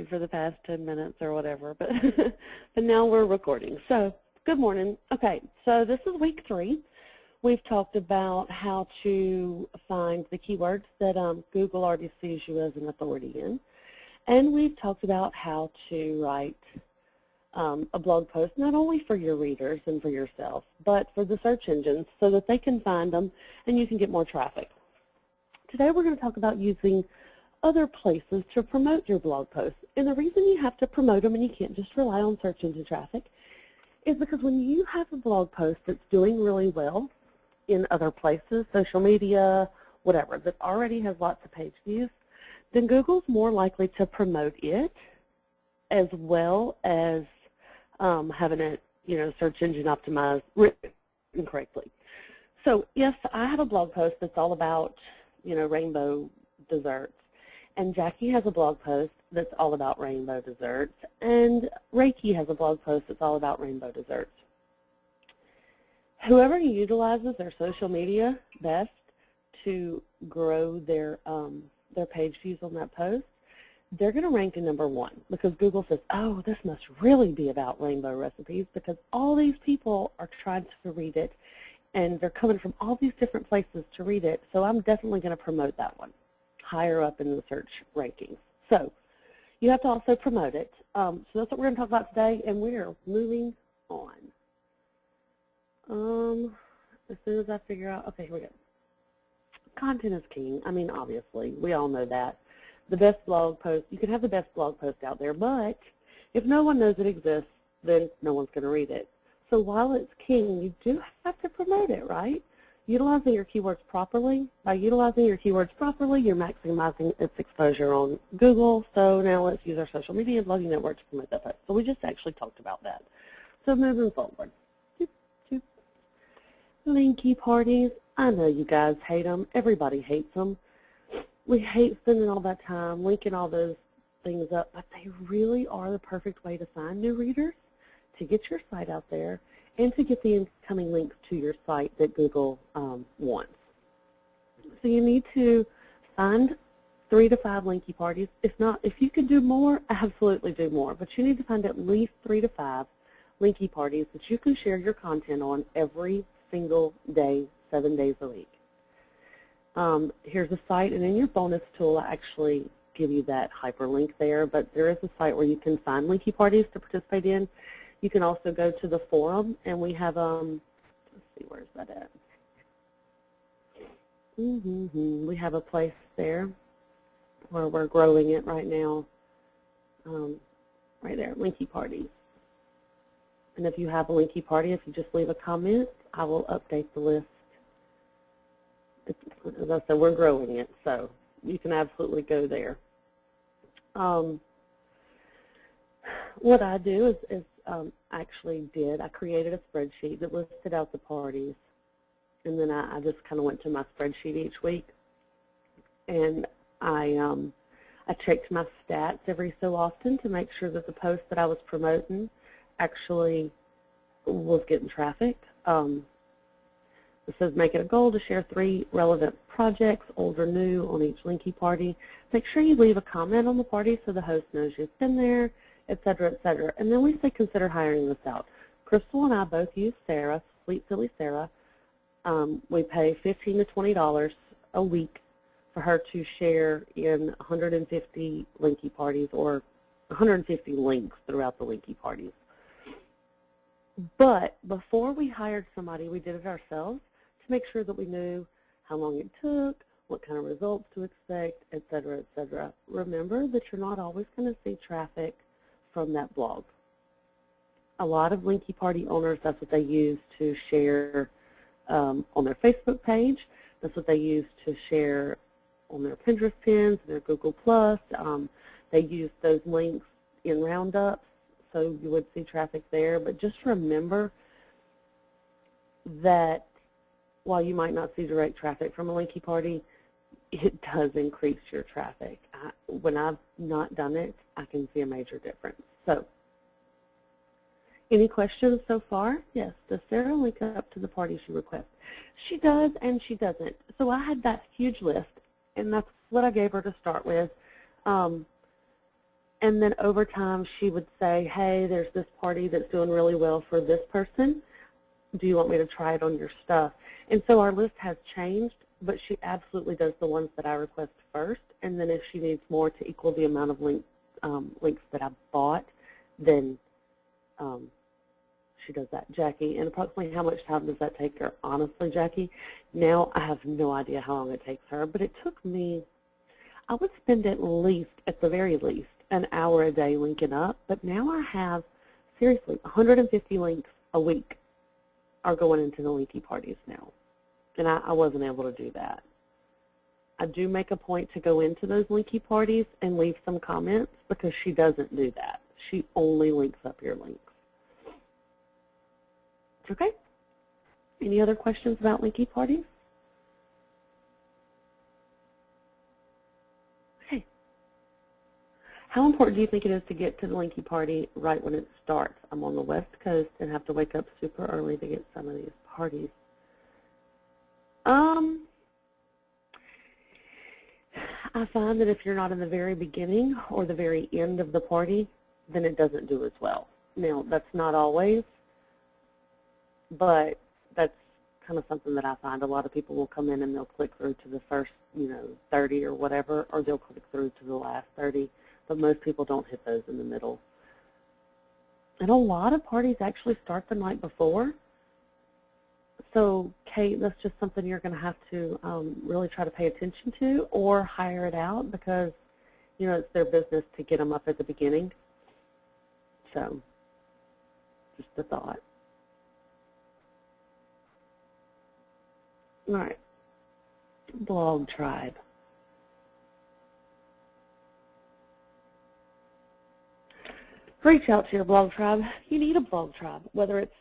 for the past 10 minutes or whatever, but, but now we're recording. So, good morning. Okay, so this is week 3. We've talked about how to find the keywords that Google already sees you as an authority in. And we've talked about how to write a blog post not only for your readers and for yourself, but for the search engines so that they can find them and you can get more traffic. Today we're going to talk about using other places to promote your blog posts. And the reason you have to promote them and you can't just rely on search engine traffic is because when you have a blog post that's doing really well in other places, social media, whatever, that already has lots of page views, then Google's more likely to promote it as well as having it, search engine optimized, written correctly. So yes, I have a blog post that's all about, rainbow desserts. And Jackie has a blog post that's all about rainbow desserts. And Reiki has a blog post that's all about rainbow desserts. Whoever utilizes their social media best to grow their page views on that post, they're going to rank in #1 because Google says, oh, this must really be about rainbow recipes because all these people are trying to read it and they're coming from all these different places to read it, so I'm definitely going to promote that one higher up in the search rankings. So you have to also promote it. So that's what we're going to talk about today, and we are moving on. As soon as I figure out, okay, here we go. Content is king. I mean, obviously, we all know that. The best blog post, you can have the best blog post out there, but if no one knows it exists, then no one's going to read it. So while it's king, you do have to promote it, right? Utilizing your keywords properly. By utilizing your keywords properly, you're maximizing its exposure on Google. So now let's use our social media and blogging network to promote that post. So we just actually talked about that. So moving forward. Linky parties. I know you guys hate them. Everybody hates them. We hate spending all that time linking all those things up, but they really are the perfect way to find new readers, to get your site out there, and to get the incoming links to your site that Google wants. So you need to find 3 to 5 linky parties. If you could do more, absolutely do more. But you need to find at least 3 to 5 linky parties that you can share your content on every single day, 7 days a week. Here's a site, and in your bonus tool, I actually give you that hyperlink there, but there is a site where you can find linky parties to participate in. You can also go to the forum, and we have, let's see, where's that at? We have a place there where we're growing it right now, right there, linky parties. And if you have a linky party, if you just leave a comment, I will update the list. As I said, we're growing it, so you can absolutely go there. What I do is I created a spreadsheet that listed out the parties, and then I just kind of went to my spreadsheet each week, and I checked my stats every so often to make sure that the post that I was promoting actually was getting traffic. It says make it a goal to share 3 relevant projects, old or new, on each linky party. Make sure you leave a comment on the party so the host knows you've been there, etc., etc. And then we say consider hiring this out. Crystal and I both use Sarah, Sweet Silly Sarah. We pay $15 to $20 a week for her to share in 150 linky parties or 150 links throughout the linky parties. But before we hired somebody, we did it ourselves to make sure that we knew how long it took, what kind of results to expect, etc., etc. Remember that you're not always going to see traffic from that blog. A lot of linky party owners, that's what they use to share on their Facebook page. That's what they use to share on their Pinterest pins, their Google+. They use those links in roundups, so you would see traffic there. But just remember that while you might not see direct traffic from a linky party, it does increase your traffic. When I've not done it, I can see a major difference. So, any questions so far? Yes. Does Sarah link up to the party she requests? She does and she doesn't. So I had that huge list, and that's what I gave her to start with. And then over time, she would say, hey, there's this party that's doing really well for this person. Do you want me to try it on your stuff? And so our list has changed, but she absolutely does the ones that I request first. And then if she needs more to equal the amount of links that I bought, then she does that. Jackie, and approximately how much time does that take her? Honestly, Jackie, now I have no idea how long it takes her, but it took me, I would spend at the very least, an hour a day linking up, but now I have, seriously, 150 links a week are going into the linky parties now, and I wasn't able to do that. I do make a point to go into those linky parties and leave some comments because she doesn't do that. She only links up your links. Okay? Any other questions about linky parties? Okay. How important do you think it is to get to the linky party right when it starts? I'm on the West Coast and have to wake up super early to get some of these parties. I find that if you're not in the very beginning or the very end of the party, then it doesn't do as well. Now, that's not always, but that's kind of something that I find. A lot of people will come in and they'll click through to the first, 30 or whatever, or they'll click through to the last 30, but most people don't hit those in the middle. And a lot of parties actually start the night before. So, Kate, that's just something you're going to have to really try to pay attention to or hire it out because, it's their business to get them up at the beginning. So, just a thought. All right. Blog Tribe. Reach out to your blog tribe. You need a blog tribe, whether it's,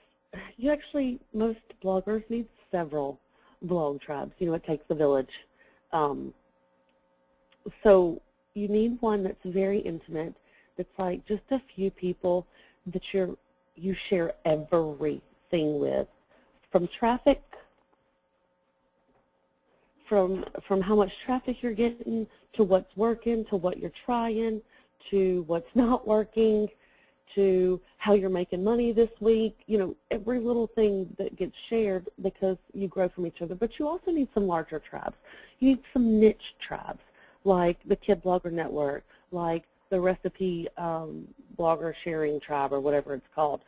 most bloggers need several blog tribes. It takes a village. So you need one that's very intimate, that's like just a few people that you share everything with, from traffic, from how much traffic you're getting, to what's working, to what you're trying, to what's not working, to how you're making money this week, every little thing that gets shared because you grow from each other. But you also need some larger tribes. You need some niche tribes, like the Kid Blogger Network, like the Recipe Blogger Sharing Tribe, or whatever it's called.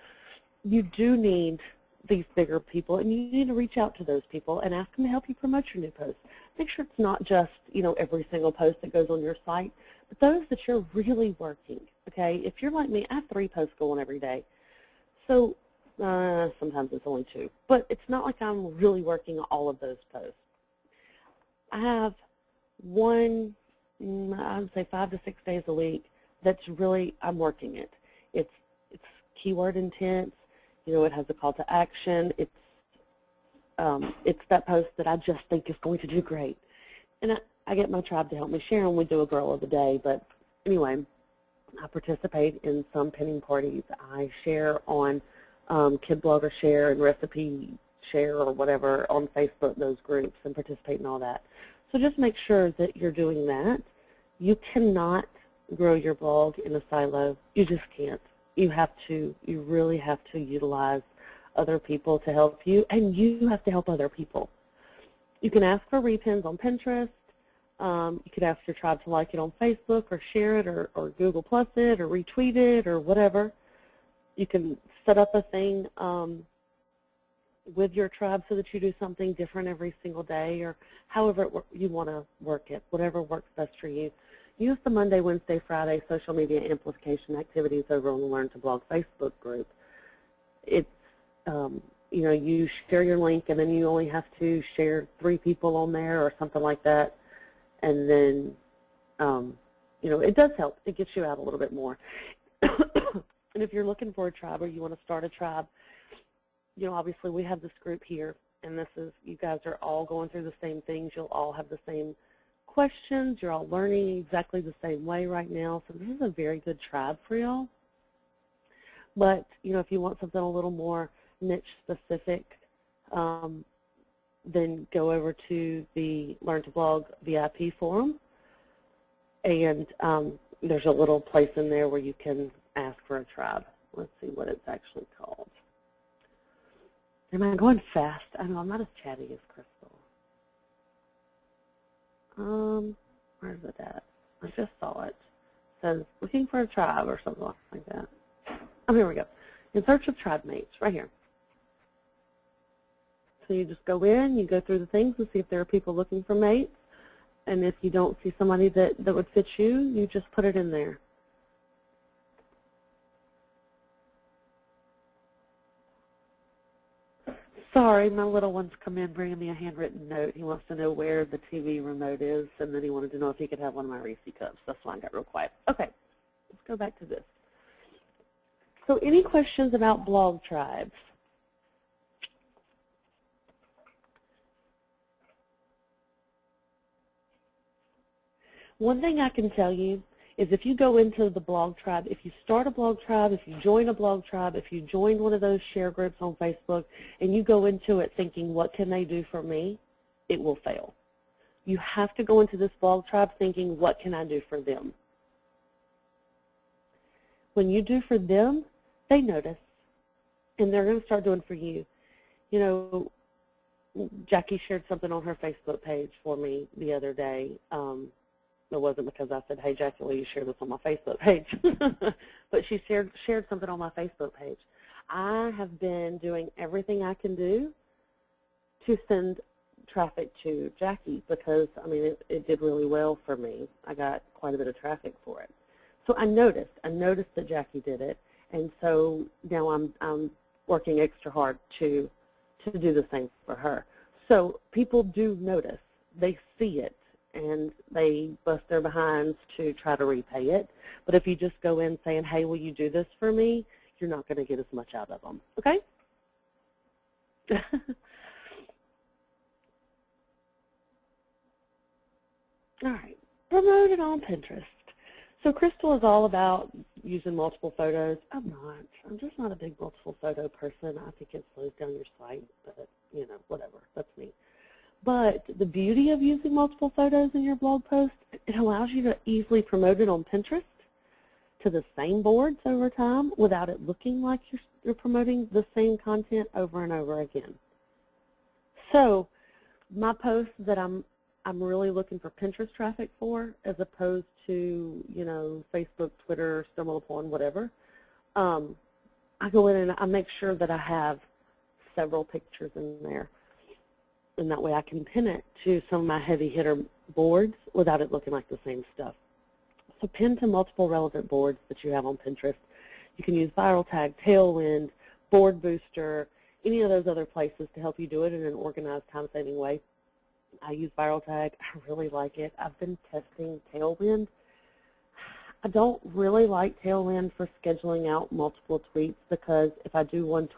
You do need these bigger people, and you need to reach out to those people and ask them to help you promote your new posts. Make sure it's not just, every single post that goes on your site, but those that you're really working, okay? If you're like me, I have 3 posts going every day. So sometimes it's only 2, but it's not like I'm really working all of those posts. I have one, I would say 5 to 6 days a week that's really, I'm working it. It's keyword intense. It has a call to action. It's that post that I just think is going to do great. And I get my tribe to help me share, and we do a girl of the day. But anyway, I participate in some pinning parties. I share on Kid Blogger Share and Recipe Share or whatever on Facebook, those groups, and participate in all that. So just make sure that you're doing that. You cannot grow your blog in a silo. You just can't. You really have to utilize other people to help you, and you have to help other people. You can ask for repins on Pinterest. You could ask your tribe to like it on Facebook or share it or Google Plus it or retweet it or whatever. You can set up a thing with your tribe so that you do something different every single day, or however you want to work it, whatever works best for you. Use the Monday, Wednesday, Friday social media amplification activities over on the Learn to Blog Facebook group. It's, you share your link, and then you only have to share 3 people on there or something like that. And then, it does help. It gets you out a little bit more. And if you're looking for a tribe or you want to start a tribe, obviously we have this group here, and you guys are all going through the same things. You'll all have the same questions. You're all learning exactly the same way right now. So this is a very good tribe for y'all. But, if you want something a little more niche specific, then go over to the Learn to Blog VIP forum and there's a little place in there where you can ask for a tribe. Let's see what it's actually called. Am I going fast? I know I'm not as chatty as Crystal. Where's it at? I just saw it. It says looking for a tribe or something like that. Oh, here we go. In search of tribe mates, right here. So you just go in, you go through the things and see if there are people looking for mates. And if you don't see somebody that would fit you, you just put it in there. Sorry, my little one's come in bringing me a handwritten note. He wants to know where the TV remote is, and then he wanted to know if he could have one of my Reese cups. That's why I got real quiet. Okay, let's go back to this. So any questions about blog tribes? One thing I can tell you is if you go into the blog tribe, if you start a blog tribe, if you join a blog tribe, if you join one of those share groups on Facebook, and you go into it thinking, what can they do for me, it will fail. You have to go into this blog tribe thinking, what can I do for them? When you do for them, they notice, and they're going to start doing for you. You know, Jackie shared something on her Facebook page for me the other day. It wasn't because I said, hey, Jackie, will you share this on my Facebook page? But she shared something on my Facebook page. I have been doing everything I can do to send traffic to Jackie because, I mean, it did really well for me. I got quite a bit of traffic for it. So I noticed that Jackie did it, and so now I'm working extra hard to do the same for her. So people do notice. They see it. And they bust their behinds to try to repay it. But if you just go in saying, hey, will you do this for me, you're not going to get as much out of them, okay? All right, promote it on Pinterest. So Crystal is all about using multiple photos. I'm not. I'm just not a big multiple photo person. I think it slows down your site, but, you know, whatever. That's me. But the beauty of using multiple photos in your blog post, it allows you to easily promote it on Pinterest to the same boards over time without it looking like you're promoting the same content over and over again. So my posts that I'm really looking for Pinterest traffic for, as opposed to, you know, Facebook, Twitter, StumbleUpon, whatever, I go in and I make sure that I have several pictures in there. And that way I can pin it to some of my heavy hitter boards without it looking like the same stuff. So pin to multiple relevant boards that you have on Pinterest. You can use Viral Tag, Tailwind, Board Booster, any of those other places to help you do it in an organized, time-saving way. I use Viral Tag. I really like it. I've been testing Tailwind. I don't really like Tailwind for scheduling out multiple tweets because if I do one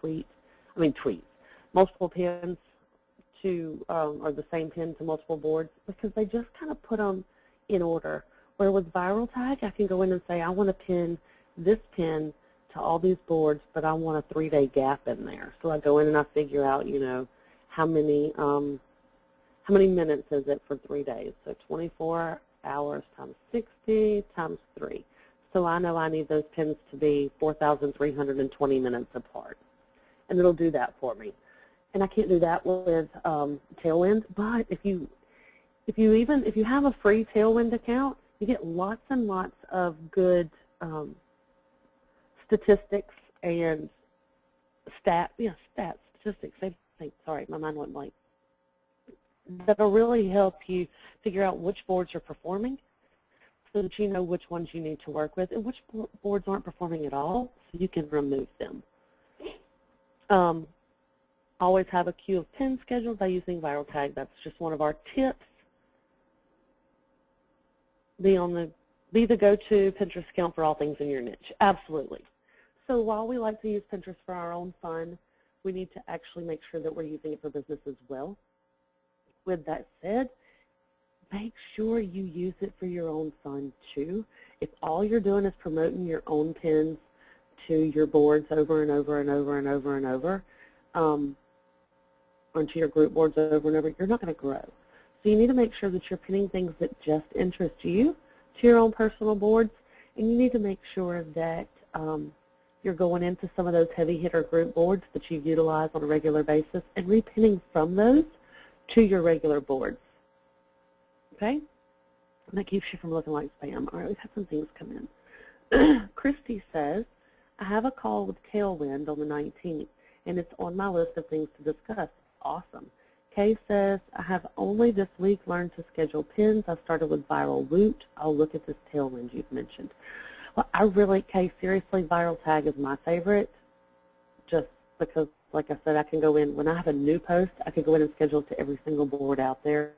multiple pins, or the same pin to multiple boards, because they just kind of put them in order. Where with Viral Tag, I can go in and say, I want to pin this pin to all these boards, but I want a 3-day gap in there. So I go in and I figure out, you know, how many minutes is it for 3 days? So 24 hours times 60 times 3. So I know I need those pins to be 4,320 minutes apart, and it'll do that for me. And I can't do that with Tailwind, but if you have a free Tailwind account, you get lots and lots of good statistics and statistics. Sorry, my mind went blank. That'll really help you figure out which boards are performing, so that you know which ones you need to work with, and which boards aren't performing at all, so you can remove them. Always have a queue of pins scheduled by using Viral Tag. That's just one of our tips. Be the go-to Pinterest account for all things in your niche. Absolutely. So while we like to use Pinterest for our own fun, we need to actually make sure that we're using it for business as well. With that said, make sure you use it for your own fun too. If all you're doing is promoting your own pins to your boards over and over and over and over and over, or to your group boards over and over, you're not going to grow. So you need to make sure that you're pinning things that just interest you to your own personal boards, And you need to make sure that you're going into some of those heavy hitter group boards that you utilize on a regular basis and repinning from those to your regular boards. Okay? And that keeps you from looking like spam. All right, we've had some things come in. Christy says, I have a call with Tailwind on the 19th, and it's on my list of things to discuss. Awesome. Kay says, I have only this week learned to schedule pins. I started with Viral Root. I'll look at this Tailwind you've mentioned. Well, I really, Kay, seriously, Viral Tag is my favorite, just because, like I said, I can go in, when I have a new post, I can go in and schedule it to every single board out there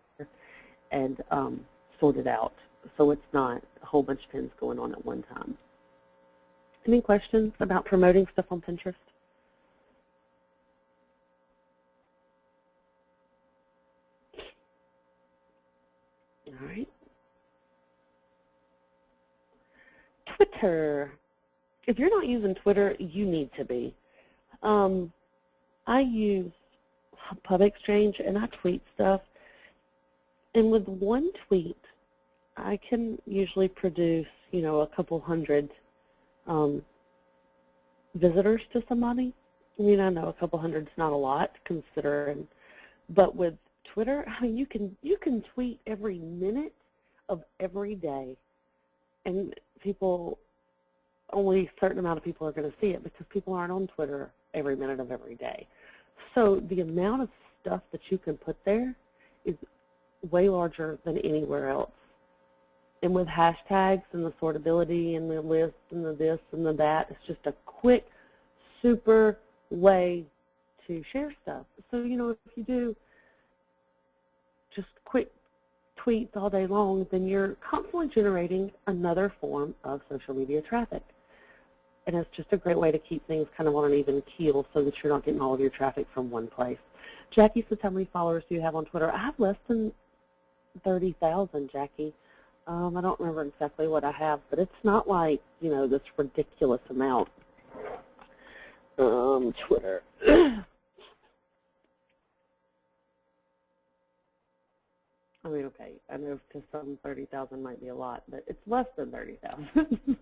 and sort it out, so it's not a whole bunch of pins going on at one time. Any questions about promoting stuff on Pinterest? All right. Twitter. If you're not using Twitter, you need to be. I use Pub Exchange and I tweet stuff. And with one tweet, I can usually produce, you know, a couple hundred visitors to somebody. I mean, I know a couple hundred's not a lot considering, but with Twitter, I mean, you can tweet every minute of every day, and people, only a certain amount of people are going to see it because people aren't on Twitter every minute of every day. So the amount of stuff that you can put there is way larger than anywhere else. And with hashtags and the sortability and the list and the this and the that, it's just a quick, super way to share stuff. So, you know, if you do just quick tweets all day long, then you're constantly generating another form of social media traffic. And it's just a great way to keep things kind of on an even keel so that you're not getting all of your traffic from one place. Jackie says, how many followers do you have on Twitter? I have less than 30,000, Jackie. I don't remember exactly what I have, but it's not like, you know, this ridiculous amount. Twitter. I mean, okay, I know to some 30,000 might be a lot, but it's less than 30,000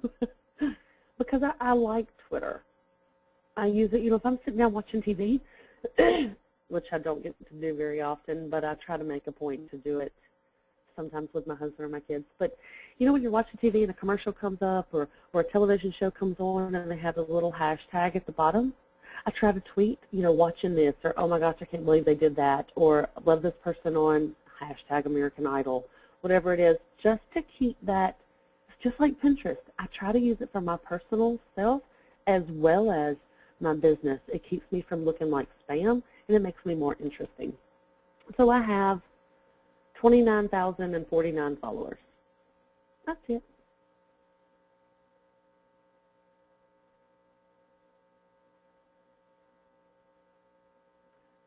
because I like Twitter. I use it, you know, if I'm sitting down watching TV, which I don't get to do very often, but I try to make a point to do it sometimes with my husband or my kids. But, you know, when you're watching TV and a commercial comes up or a television show comes on and they have a little hashtag at the bottom, I try to tweet, you know, watching this, or, oh, my gosh, I can't believe they did that, or love this person on hashtag American Idol, whatever it is, just to keep that. It's just like Pinterest. I try to use it for my personal self as well as my business. It keeps me from looking like spam, and it makes me more interesting. So I have 29,049 followers. That's it.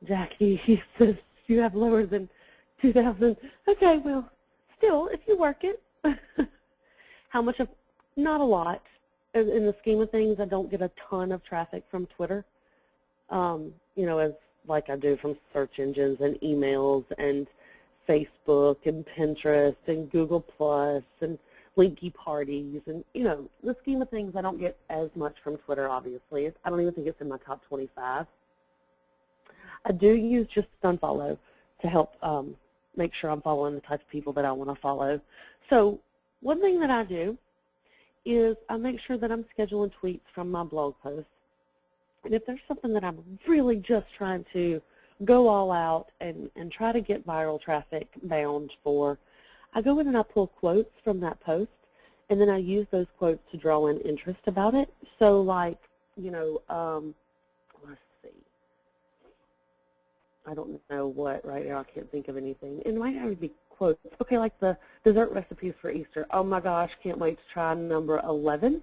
Jackie says you have lower than 2,000. Okay, well, still, if you work it. How much of, not a lot. In the scheme of things, I don't get a ton of traffic from Twitter, you know, as like I do from search engines and emails and Facebook and Pinterest and Google Plus and Linky parties. And, you know, the scheme of things, I don't get as much from Twitter, obviously. I don't even think it's in my top 25. I do use just unfollow to help make sure I'm following the type of people that I want to follow. So one thing that I do is I make sure that I'm scheduling tweets from my blog posts. And if there's something that I'm really just trying to go all out and try to get viral traffic bound for, I go in and I pull quotes from that post, and then I use those quotes to draw in interest about it. So like, you know, let's see. I don't know what right now. I can't think of anything. It might have to be quotes. Okay, like the dessert recipes for Easter. Oh my gosh, can't wait to try number 11.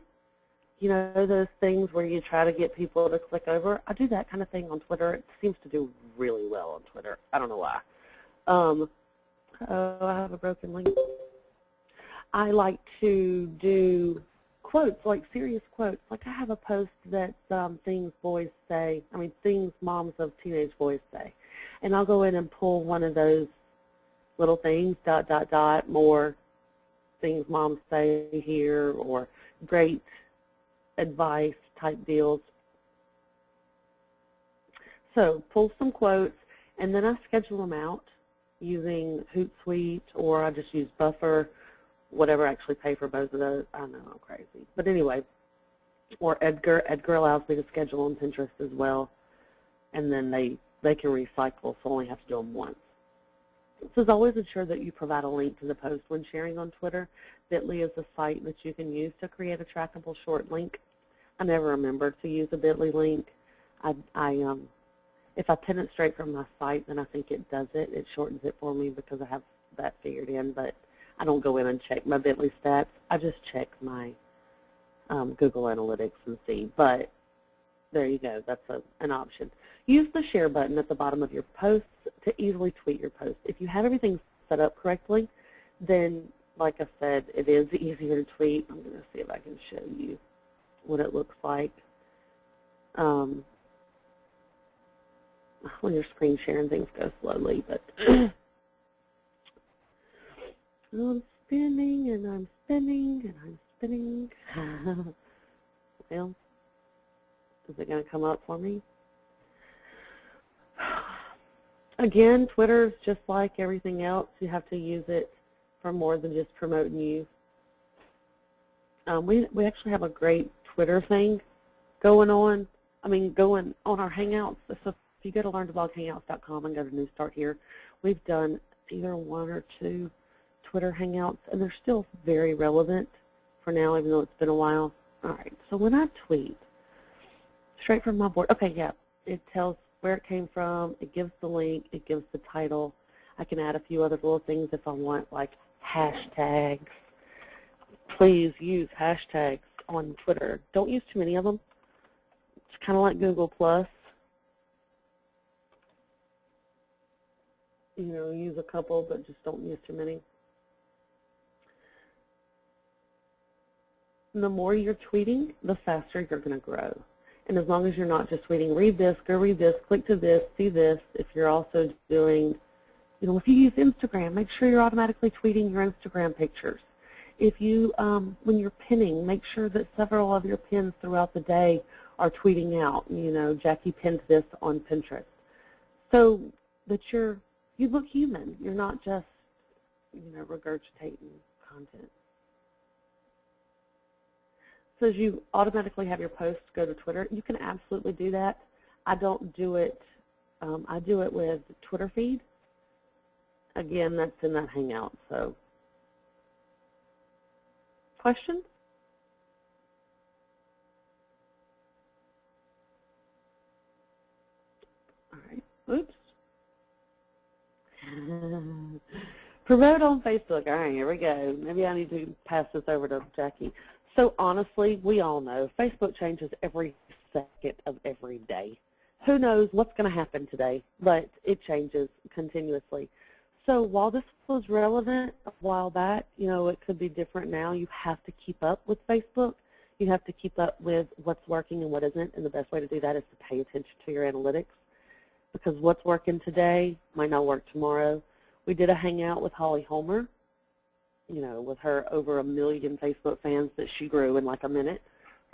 You know, those things where you try to get people to click over. I do that kind of thing on Twitter. It seems to do really well on Twitter. I don't know why. Oh, I have a broken link. I like to do quotes, like serious quotes. Like I have a post that's things boys say, I mean things moms of teenage boys say. And I'll go in and pull one of those little things, ... more things moms say here, or great advice type deals. So pull some quotes, and then I schedule them out using Hootsuite, or I just use Buffer, whatever. I actually pay for both of those. I know, I'm crazy. But anyway, or Edgar. Edgar allows me to schedule on Pinterest as well, and then they can recycle, so I only have to do them once. So always ensure that you provide a link to the post when sharing on Twitter. Bitly is a site that you can use to create a trackable short link. I never remember to use a Bitly link. If I pin it straight from my site, then I think it does it. It shortens it for me because I have that figured in, but I don't go in and check my Bitly stats. I just check my Google Analytics and see. But there you go. That's an option. Use the share button at the bottom of your posts to easily tweet your post. If you have everything set up correctly, then, like I said, it is easier to tweet. I'm going to see if I can show you what it looks like. When you're screen sharing, things go slowly, but I'm spinning and I'm spinning and I'm spinning. Well, is it going to come up for me? Again, Twitter is just like everything else. You have to use it for more than just promoting you. We actually have a great Twitter thing going on. Going on our Hangouts. So if you go to learn2bloghangouts.com and go to New Start here, we've done either 1 or 2 Twitter Hangouts, and they're still very relevant for now, even though it's been a while. All right, so when I tweet, straight from my board, okay, yeah, it tells where it came from, it gives the link, it gives the title. I can add a few other little things if I want, like hashtags. Please use hashtags on Twitter. Don't use too many of them. It's kind of like Google Plus. Use a couple, but just don't use too many. And the more you're tweeting, the faster you're going to grow. And as long as you're not just tweeting, read this, go read this, click to this, see this, if you're also doing, if you use Instagram, make sure you're automatically tweeting your Instagram pictures. If you, when you're pinning, make sure that several of your pins throughout the day are tweeting out. Jackie pinned this on Pinterest. So that you look human. You're not just, regurgitating content. So as you automatically have your posts go to Twitter, you can absolutely do that. I don't do it. I do it with Twitter feed. Again, that's in that Hangout. So, questions? All right. Oops. Promote on Facebook. All right, here we go. Maybe I need to pass this over to Jackie. So honestly, we all know Facebook changes every second of every day. Who knows what's going to happen today, but it changes continuously. So while this was relevant a while back, it could be different now. You have to keep up with Facebook. You have to keep up with what's working and what isn't, and the best way to do that is to pay attention to your analytics, because what's working today might not work tomorrow. We did a Hangout with Holly Homer, with her over 1 million Facebook fans that she grew in like a minute.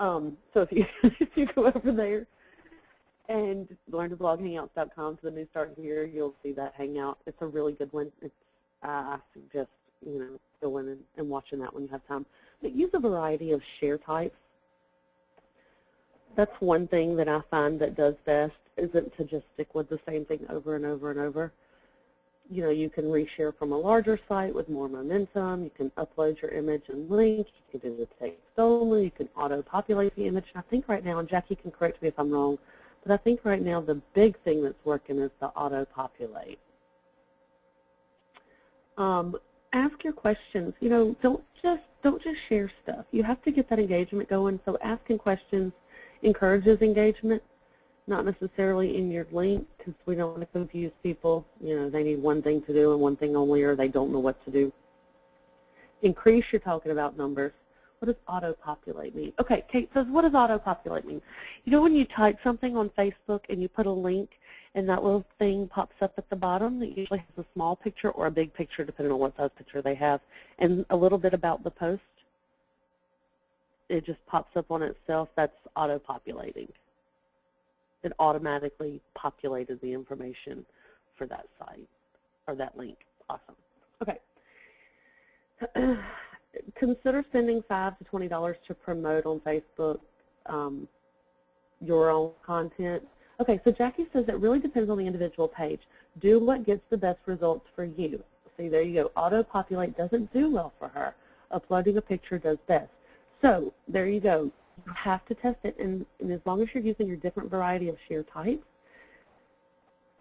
So if you go over there and learn2bloghangouts.com to the New Start here, you'll see that Hangout. It's a really good one. I suggest going and watching that when you have time. But use a variety of share types. That's one thing that I find that does best, isn't to just stick with the same thing over and over and over. You can reshare from a larger site with more momentum. You can upload your image and link. You can do the text only. You can auto-populate the image. And I think right now, and Jackie can correct me if I'm wrong, but I think right now the big thing that's working is the auto-populate. Ask your questions. Don't just share stuff. You have to get that engagement going. So asking questions encourages engagement. Not necessarily in your link, because we don't want to confuse people. They need one thing to do and one thing only, or they don't know what to do. Increase your talking about numbers. What does auto-populate mean? Okay, Kate says, what does auto-populate mean? When you type something on Facebook and you put a link and that little thing pops up at the bottom that usually has a small picture or a big picture, depending on what size picture they have, and a little bit about the post? it just pops up on itself, that's auto-populating. It automatically populated the information for that site or that link. Awesome. Okay. Consider spending $5 to $20 to promote on Facebook your own content. Okay, so Jackie says it really depends on the individual page. Do what gets the best results for you. See, there you go. Auto-populate doesn't do well for her. Uploading a picture does best. So there you go. You have to test it, and as long as you're using your different variety of share types,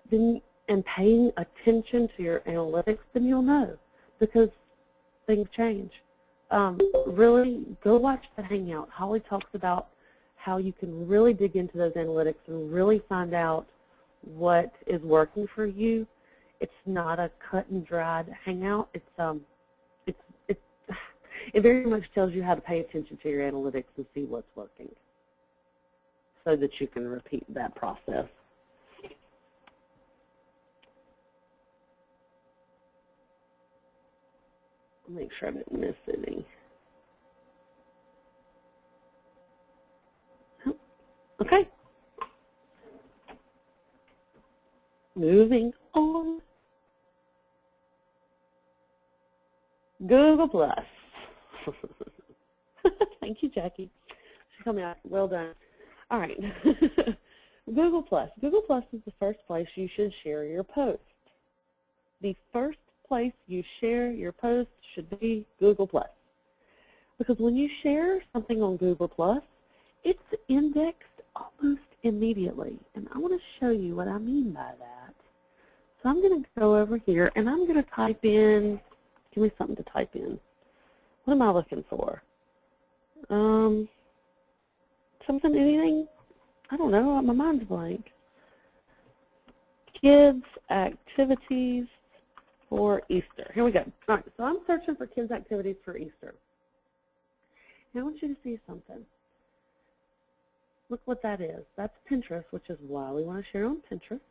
then and paying attention to your analytics, then you'll know, because things change. Really, go watch the Hangout. Holly talks about how you can really dig into those analytics and really find out what is working for you. It's not a cut and dried Hangout. It very much tells you how to pay attention to your analytics and see what's working, so that you can repeat that process. Make sure I didn't miss any. Okay. Moving on. Google Plus. Thank you, Jackie. She told me well done. All right. Google Plus. Google Plus is the first place you should share your post. The first place you share your post should be Google Plus. Because when you share something on Google Plus, it's indexed almost immediately. And I want to show you what I mean by that. So I'm going to go over here and I'm going to type in, give me something to type in. What am I looking for? Something, anything? I don't know, my mind's blank. Kids activities for Easter. Here we go. All right, so I'm searching for kids activities for Easter. Now I want you to see something. Look what that is. That's Pinterest, which is why we want to share on Pinterest.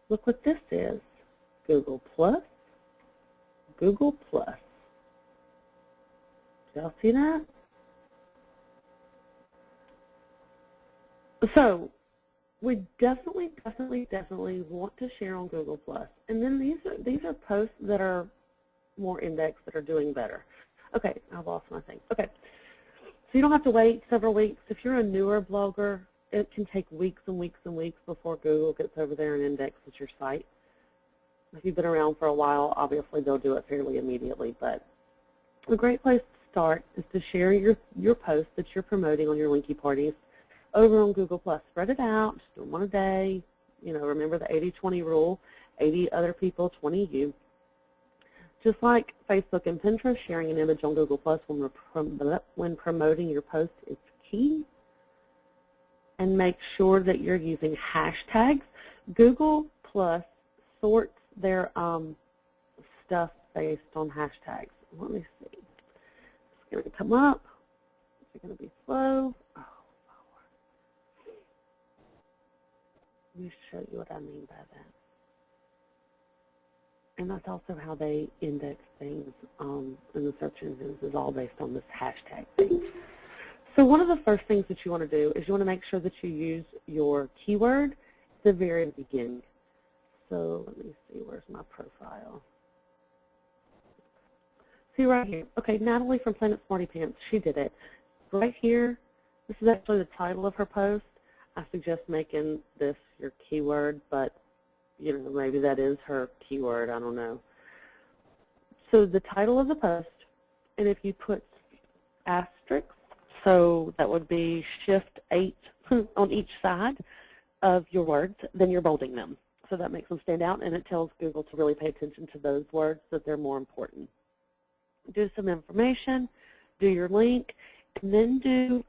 Look what this is. Google Plus. Google Plus. Did y'all see that? So we definitely want to share on Google Plus. And then these are posts that are more indexed, that are doing better. Okay, I lost my thing. Okay, so you don't have to wait several weeks. If you're a newer blogger, it can take weeks and weeks and weeks before Google gets over there and indexes your site. If you've been around for a while, obviously they'll do it fairly immediately. But a great place to start is to share your posts that you're promoting on your Linky parties over on Google Plus. Spread it out, just do one a day. You know, remember the 80-20 rule, 80 other people, 20 you. Just like Facebook and Pinterest, sharing an image on Google Plus when promoting your post is key. And make sure that you're using hashtags. Google Plus sorts their stuff based on hashtags. Let me see. It's going to come up. It's going to be slow. Oh, Lord. Let me show you what I mean by that. And that's also how they index things in the search engines, is all based on this hashtag thing. So one of the first things that you want to do is you want to make sure that you use your keyword at the very beginning. So let me see, where's my profile? See right here. Okay, Natalie from Planet Smarty Pants, she did it. Right here, this is actually the title of her post. I suggest making this your keyword, but you know, maybe that is her keyword, I don't know. So the title of the post, and if you put asterisks, so that would be shift 8 on each side of your words, then you're bolding them. So that makes them stand out, and it tells Google to really pay attention to those words, that they're more important. Do some information, do your link, and then do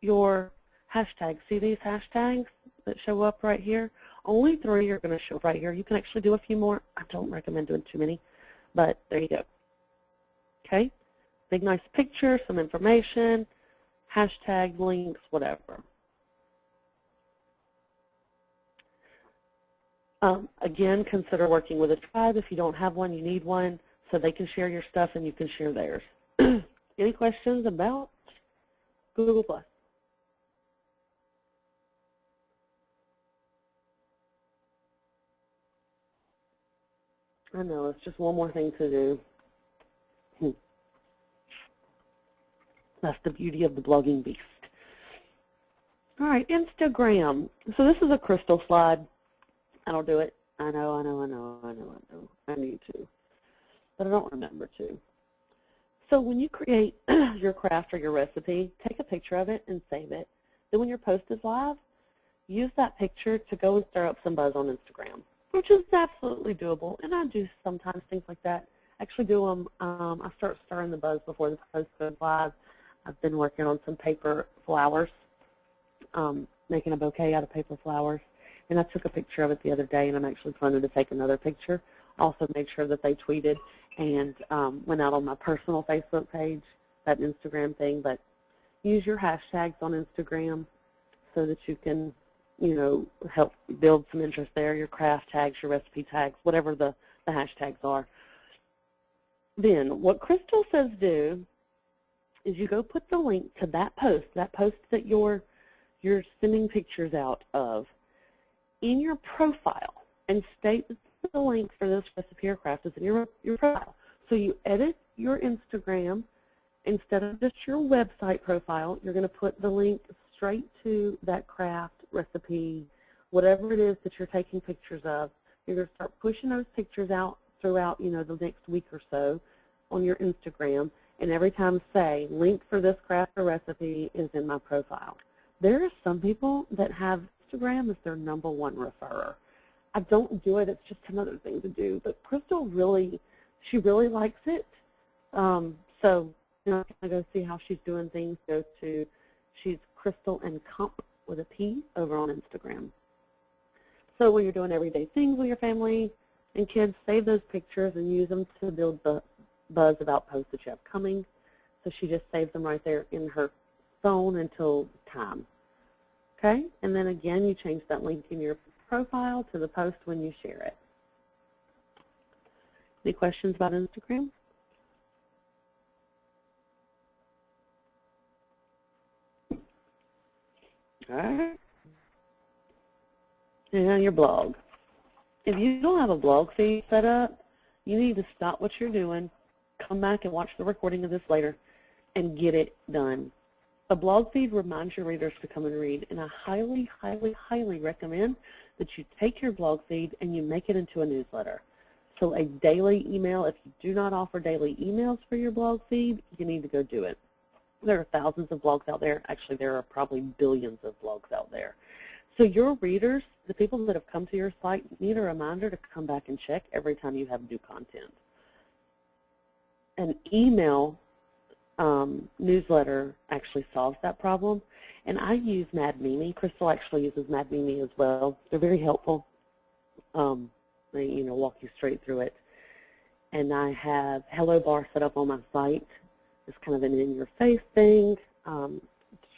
your hashtags. See these hashtags that show up right here? Only 3 are going to show up right here. You can actually do a few more. I don't recommend doing too many, but there you go. Okay? Big, nice picture, some information, hashtag, links, whatever. Again, consider working with a tribe. If you don't have one, you need one. so they can share your stuff and you can share theirs. Any questions about Google+? I know, it's just one more thing to do. That's the beauty of the blogging beast. All right, Instagram. So this is a crystal slide. I don't do it. I know. I need to, but I don't remember to. So when you create your craft or your recipe, take a picture of it and save it. Then when your post is live, use that picture to go and stir up some buzz on Instagram, which is absolutely doable. And I do sometimes things like that. I actually do them. I start stirring the buzz before the post goes live. I've been working on some paper flowers, making a bouquet out of paper flowers. And I took a picture of it the other day, and I'm actually planning to take another picture. Also made sure that they tweeted and went out on my personal Facebook page, that Instagram thing. But use your hashtags on Instagram so that you can, you know, help build some interest there, your craft tags, your recipe tags, whatever the hashtags are. Then what Crystal says do is you go put the link to that post that you're sending pictures out of, in your profile, and state that the link for this recipe or craft is in your profile. So you edit your Instagram. Instead of just your website profile, you're going to put the link straight to that craft, recipe, whatever it is that you're taking pictures of. You're going to start pushing those pictures out throughout, you know, the next week or so on your Instagram, and every time say, link for this craft or recipe is in my profile. There are some people that have Instagram as their #1 referrer. I don't do it. It's just another thing to do. But Crystal she really likes it. So, you know, I go see how she's doing things. She's Crystal and Comp with a P over on Instagram. So when you're doing everyday things with your family and kids, save those pictures and use them to build the buzz about posts that you have coming. So she just saves them right there in her phone until time. Okay? And then again, you change that link in your profile to the post when you share it. Any questions about Instagram? All right. And your blog. If you don't have a blog feed set up, you need to stop what you're doing, come back and watch the recording of this later, and get it done. A blog feed reminds your readers to come and read, and I highly, highly, highly recommend that you take your blog feed and you make it into a newsletter. So a daily email, if you do not offer daily emails for your blog feed, you need to go do it. There are thousands of blogs out there. Actually, there are probably billions of blogs out there. So your readers, the people that have come to your site, need a reminder to come back and check every time you have new content. An email newsletter actually solves that problem, and I use Mad Mimi. Crystal actually uses Mad Mimi as well. They're very helpful. They, you know, walk you straight through it. And I have Hello Bar set up on my site. It's kind of an in-your-face thing to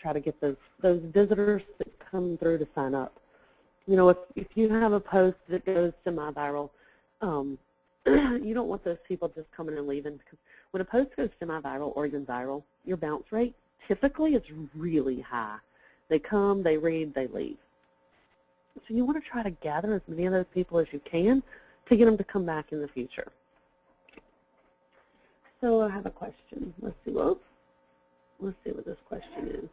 try to get those visitors that come through to sign up. You know, if you have a post that goes semi-viral, you don't want those people just coming and leaving, because when a post goes semi-viral or even viral, your bounce rate typically is really high. They come, they read, they leave. So you want to try to gather as many of those people as you can to get them to come back in the future. So I have a question. Let's see what this question is.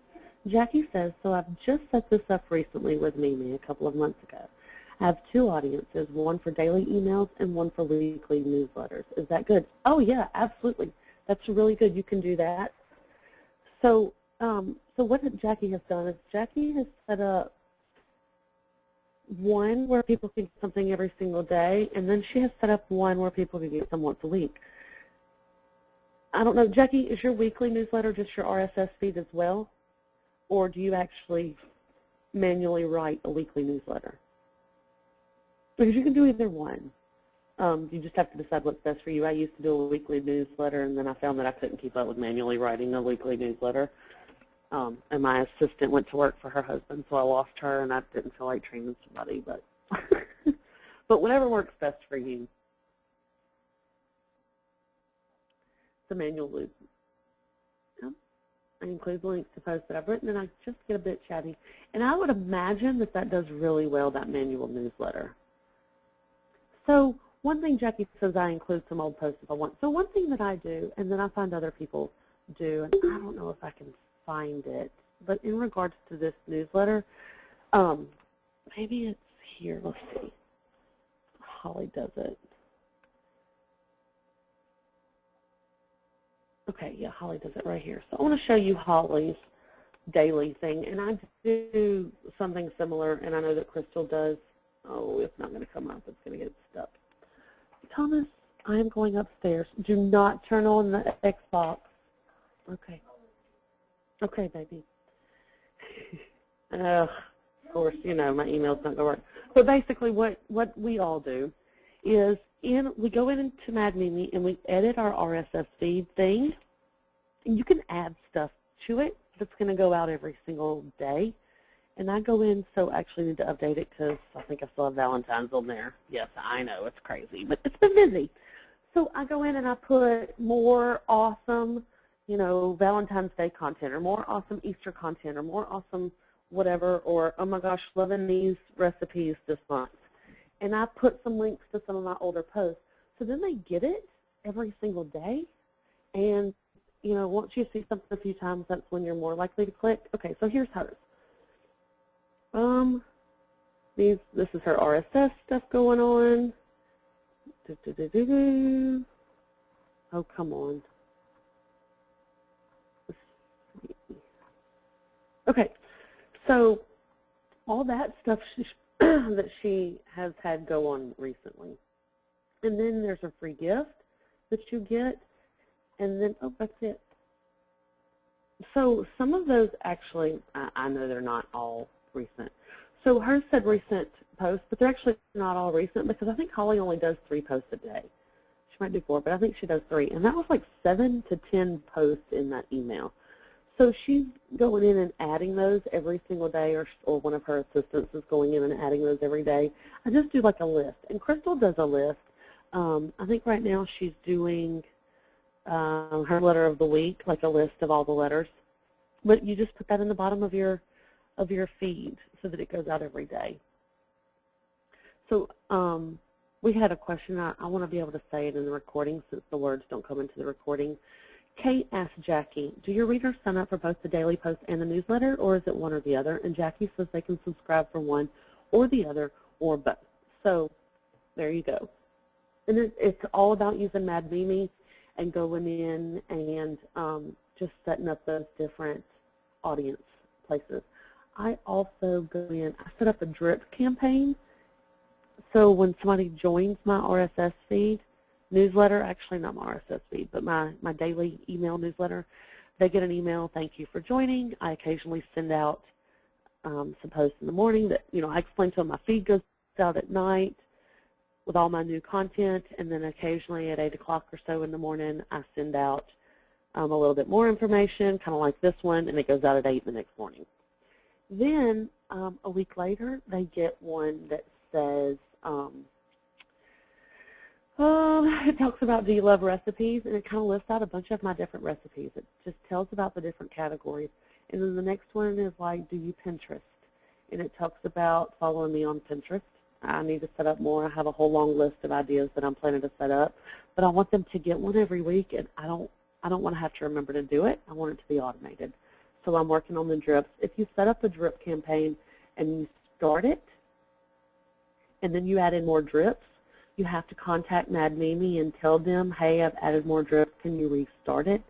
Jackie says, so I've just set this up recently with Mimi a couple of months ago. I have 2 audiences, one for daily emails and one for weekly newsletters. Is that good? Oh, yeah, absolutely. That's really good. You can do that. So what Jackie has done is Jackie has set up one where people can get something every single day, and then she has set up one where people can get some once a week. I don't know, Jackie, is your weekly newsletter just your RSS feed as well? Or do you actually manually write a weekly newsletter? Because you can do either one. You just have to decide what's best for you. I used to do a weekly newsletter, and then I found that I couldn't keep up with manually writing a weekly newsletter. And my assistant went to work for her husband, so I lost her, and I didn't feel like training somebody. But, but whatever works best for you. the manual loop. Yep. I include links to posts that I've written, and I just get a bit chatty. And I would imagine that that does really well, that manual newsletter. So one thing Jackie says, I include some old posts if I want. So one thing that I do, and then I find other people do, and I don't know if I can find it, but in regards to this newsletter, maybe it's here. Let's see. Holly does it. Okay, yeah, Holly does it right here. So I want to show you Holly's daily thing, and I do something similar, and I know that Crystal does. Oh, it's not going to come up. It's going to get stuck. Thomas, I am going upstairs. Do not turn on the Xbox. Okay. Okay, baby. Of course, you know, my email's not going to work. But basically what we all do is we go into Mad Mimi and we edit our RSS feed thing. And you can add stuff to it that's going to go out every single day. And I go in, so I actually need to update it because I think I still have Valentine's on there. Yes, I know, it's crazy, but it's been busy. So I go in and I put more awesome, you know, Valentine's Day content, or more awesome Easter content, or more awesome whatever, or, oh my gosh, loving these recipes this month. And I put some links to some of my older posts. So then they get it every single day. And, you know, once you see something a few times, that's when you're more likely to click. Okay, so here's hers. This is her RSS stuff going on. Oh, come on. Okay, so all that stuff that she has had go on recently. And then there's a free gift that you get, and then, oh, that's it. So some of those actually, I know they're not all recent. So hers said recent posts, but they're actually not all recent because I think Holly only does 3 posts a day. She might do 4, but I think she does 3. And that was like 7 to 10 posts in that email. So she's going in and adding those every single day, or one of her assistants is going in and adding those every day. I just do like a list. And Crystal does a list. I think right now she's doing her letter of the week, like a list of all the letters. But you just put that in the bottom of your feed so that it goes out every day. So we had a question. I want to be able to say it in the recording since the words don't come into the recording. Kate asked Jackie, do your readers sign up for both the daily post and the newsletter, or is it one or the other? And Jackie says they can subscribe for one or the other or both. So there you go. And it's all about using Mad Mimi and going in and just setting up those different audience places. I also go in, I set up a drip campaign. So when somebody joins my RSS feed, newsletter, actually not my RSS feed, but my daily email newsletter, they get an email, thank you for joining. I occasionally send out some posts in the morning that, you know, I explain to them my feed goes out at night with all my new content, and then occasionally at 8 o'clock or so in the morning, I send out a little bit more information, kind of like this one, and it goes out at 8 the next morning. Then a week later, they get one that says, it talks about, do you love recipes? And it kind of lists out a bunch of my different recipes. It just tells about the different categories. And then the next one is like, do you Pinterest? And it talks about following me on Pinterest. I need to set up more. I have a whole long list of ideas that I'm planning to set up. But I want them to get one every week, and I don't want to have to remember to do it. I want it to be automated. So I'm working on the drips. If you set up a drip campaign and you start it, and then you add in more drips, you have to contact Mad Mimi and tell them, hey, I've added more drips. Can you restart it?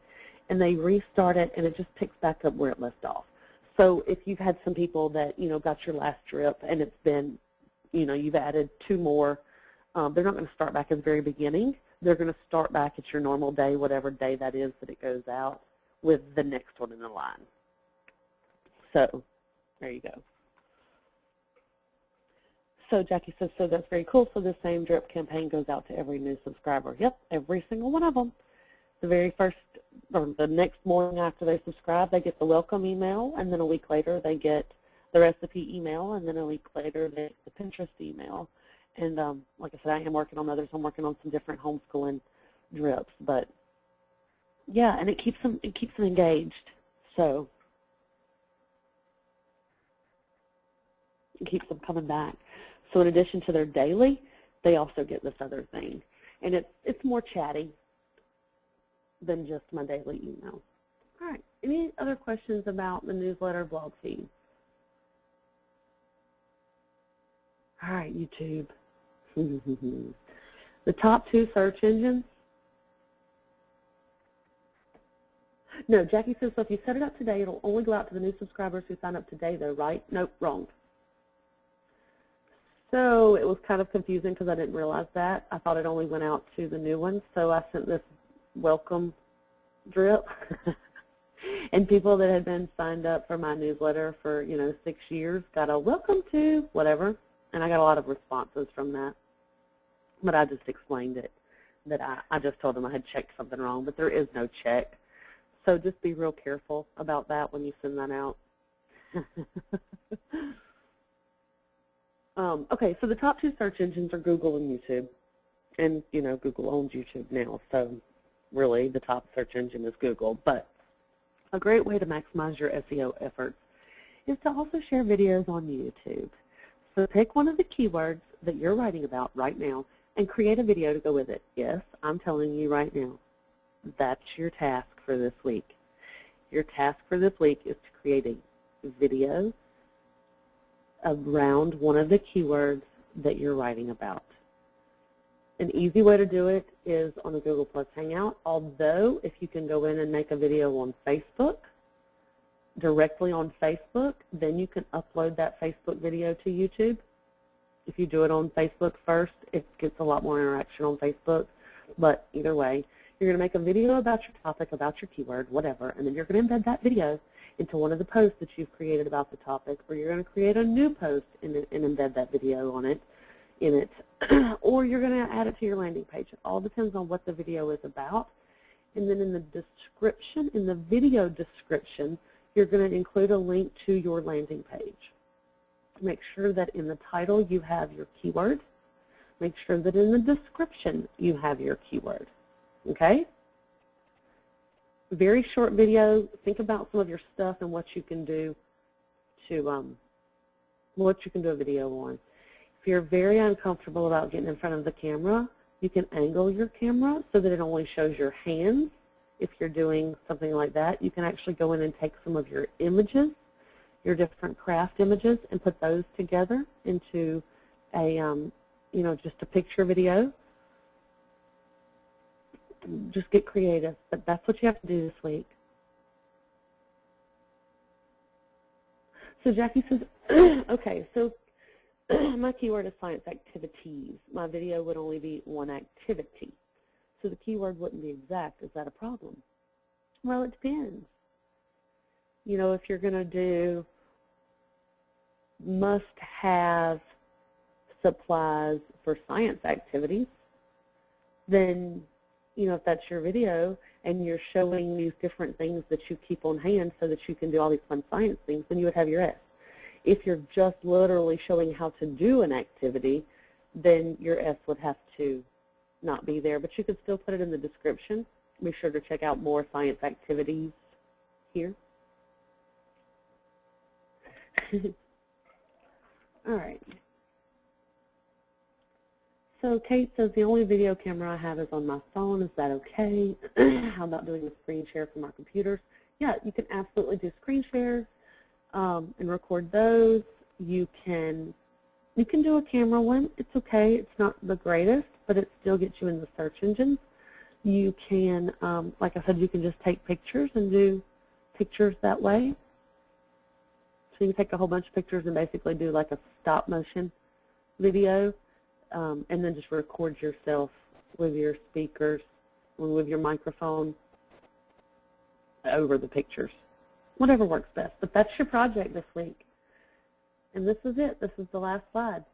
And they restart it, and it just picks back up where it left off. So if you've had some people that, you know, got your last drip and it's been, you know, you've added 2 more, they're not going to start back at the very beginning. They're going to start back at your normal day, whatever day that is that it goes out, with the next one in the line. So there you go. So Jackie says, so that's very cool. So the same drip campaign goes out to every new subscriber. Yep, every single one of them. The very first, or the next morning after they subscribe, they get the welcome email, and then a week later they get the recipe email, and then a week later they get the Pinterest email. And like I said, I am working on others. I'm working on some different homeschooling drips, but Yeah, and it keeps them engaged. So it keeps them coming back. So in addition to their daily, they also get this other thing. And it's more chatty than just my daily email. All right, any other questions about the newsletter blog feed? All right, YouTube. The top 2 search engines. No, Jackie says, so if you set it up today, it'll only go out to the new subscribers who sign up today, though, right? Nope, wrong. So it was kind of confusing because I didn't realize that. I thought it only went out to the new ones, so I sent this welcome drip. And people that had been signed up for my newsletter for, 6 years got a welcome to whatever, and I got a lot of responses from that. But I just explained it, that I just told them I had checked something wrong, but there is no check. So just be real careful about that when you send that out. Okay, so the top 2 search engines are Google and YouTube. And, Google owns YouTube now, so really the top search engine is Google. But a great way to maximize your SEO efforts is to also share videos on YouTube. So pick one of the keywords that you're writing about right now and create a video to go with it. Yes, I'm telling you right now, that's your task for this week. Your task for this week is to create a video around one of the keywords that you're writing about. An easy way to do it is on a Google Plus Hangout, although if you can go in and make a video on Facebook, directly on Facebook, then you can upload that Facebook video to YouTube. If you do it on Facebook first, it gets a lot more interaction on Facebook, but either way, you're going to make a video about your topic, about your keyword, whatever, and then you're going to embed that video into one of the posts that you've created about the topic, or you're going to create a new post and embed that video in it, or you're going to add it to your landing page. It all depends on what the video is about. And then in the description, in the video description, you're going to include a link to your landing page. Make sure that in the title you have your keyword. Make sure that in the description you have your keyword. Okay? Very short video. Think about some of your stuff and what you can do to a video on. If you're very uncomfortable about getting in front of the camera, you can angle your camera so that it only shows your hands. If you're doing something like that, you can actually go in and take some of your images, your different craft images, and put those together into a, just a picture video. Just get creative, but that's what you have to do this week. So Jackie says, okay, so my keyword is science activities. My video would only be one activity. So the keyword wouldn't be exact. Is that a problem? Well, it depends. If you're going to do must-have supplies for science activities, then, if that's your video and you're showing these different things that you keep on hand so that you can do all these fun science things, then you would have your S. If you're just literally showing how to do an activity, then your S would have to not be there, but you could still put it in the description. Be sure to check out more science activities here. All right. So Kate says, the only video camera I have is on my phone. Is that okay? How about doing a screen share from our computers? Yeah, you can absolutely do screen shares and record those. You can do a camera one. It's okay. It's not the greatest, but it still gets you in the search engines. You can, like I said, you can just take pictures and do pictures that way. So you can take a whole bunch of pictures and basically do like a stop motion video. And then just record yourself with your speakers, with your microphone over the pictures. Whatever works best. But that's your project this week. And this is it. This is the last slide.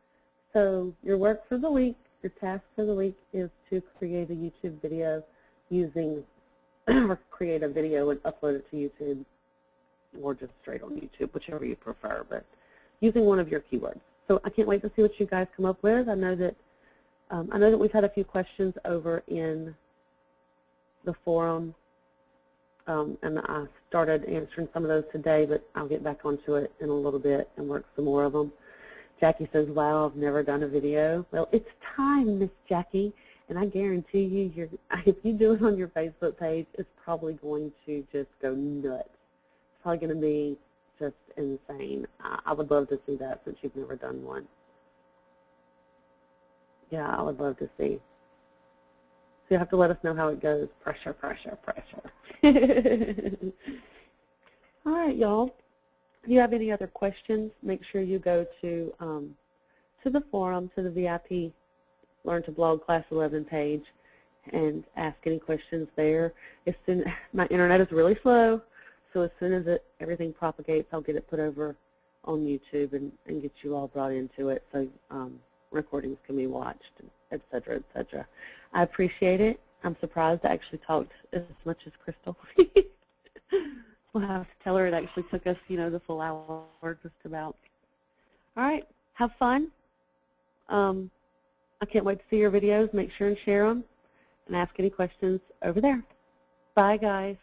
So your work for the week, your task for the week is to create a YouTube video using, or create a video and upload it to YouTube, or just straight on YouTube, whichever you prefer, but using one of your keywords. So I can't wait to see what you guys come up with. I know that we've had a few questions over in the forum and I started answering some of those today, but I'll get back onto it in a little bit and work some more of them. Jackie says, wow, I've never done a video. Well, it's time, Miss Jackie, and I guarantee you, if you do it on your Facebook page, it's probably going to just go nuts. It's probably going to be just insane. I would love to see that since you've never done one. Yeah, I would love to see. So you have to let us know how it goes. Pressure, pressure, pressure. All right, y'all. If you have any other questions, make sure you go to the forum, to the VIP Learn to Blog Class 11 page, and ask any questions there. My internet is really slow, so as soon as everything propagates, I'll get it put over on YouTube and get you all brought into it so recordings can be watched, et cetera, et cetera. I appreciate it. I'm surprised I actually talked as much as Crystal. We'll have to tell her it actually took us, the full hour just about. All right, have fun. I can't wait to see your videos. Make sure and share them and ask any questions over there. Bye, guys.